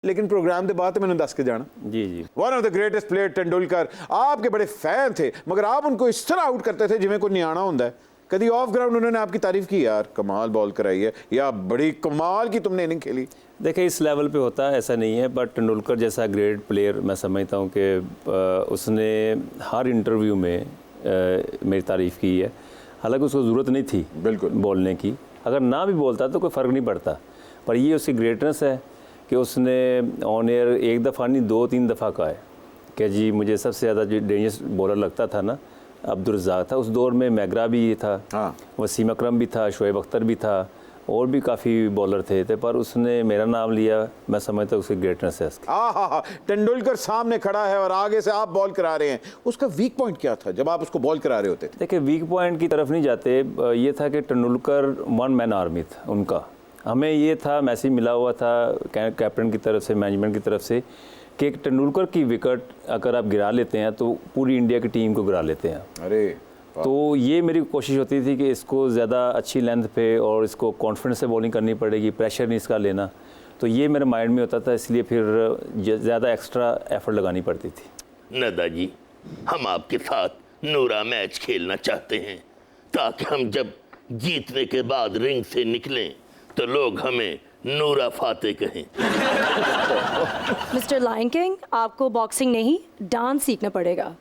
लेकिन प्रोग्राम के बाद मैंने दस के जाना जी जी one of the greatest player Tendulkar आपके बड़े फैन थे, मगर आप उनको इस तरह आउट करते थे जिवें कोई न्याणा होंदा है। कभी ऑफ ग्राउंड उन्होंने आपकी तारीफ की, यार कमाल बॉल कराई है या बड़ी कमाल की तुमने इनिंग खेली? देखिए इस लेवल पे होता है ऐसा नहीं है, बट तेंदुलकर जैसा ग्रेट प्लेयर मैं समझता हूँ कि उसने हर इंटरव्यू में मेरी तारीफ़ की है। हालांकि उसको ज़रूरत नहीं थी बिल्कुल बोलने की, अगर ना भी बोलता तो कोई फ़र्क नहीं पड़ता, पर ये उसकी ग्रेटनेस है कि उसने ऑन एयर एक दफ़ा नहीं 2-3 दफ़ा कहा है कि जी मुझे सबसे ज़्यादा जो डेंजरस बॉलर लगता था ना अब्दुल रज़ाक था। उस दौर में मैगरा भी था, हाँ। वसीम अकरम भी था, शोएब अख्तर भी था, और भी काफ़ी बॉलर थे पर उसने मेरा नाम लिया। मैं समझता हूँ उसकी ग्रेटनेस है उसकी। हाँ, तेंदुलकर सामने खड़ा है और आगे से आप बॉल करा रहे हैं, उसका वीक पॉइंट क्या था जब आप उसको बॉल करा रहे होते थे? देखिए वीक पॉइंट की तरफ नहीं जाते, ये था कि तेंदुलकर वन मैन आर्मी था उनका। हमें ये था मैसेज मिला हुआ था कैप्टन की तरफ से, मैनेजमेंट की तरफ से कि एक तेंदुलकर की विकेट अगर आप गिरा लेते हैं तो पूरी इंडिया की टीम को गिरा लेते हैं। अरे तो ये मेरी कोशिश होती थी कि इसको ज़्यादा अच्छी लेंथ पे और इसको कॉन्फिडेंस से बॉलिंग करनी पड़ेगी, प्रेशर नहीं इसका लेना। तो ये मेरे माइंड में होता था, इसलिए फिर ज़्यादा एक्स्ट्रा एफर्ट लगानी पड़ती थी। नदा जी, हम आपके साथ नूरा मैच खेलना चाहते हैं ताकि हम जब जीतने के बाद रिंग से निकलें तो लोग हमें नूरा फाते कहें। मिस्टर लायन किंग, आपको बॉक्सिंग नहीं डांस सीखना पड़ेगा।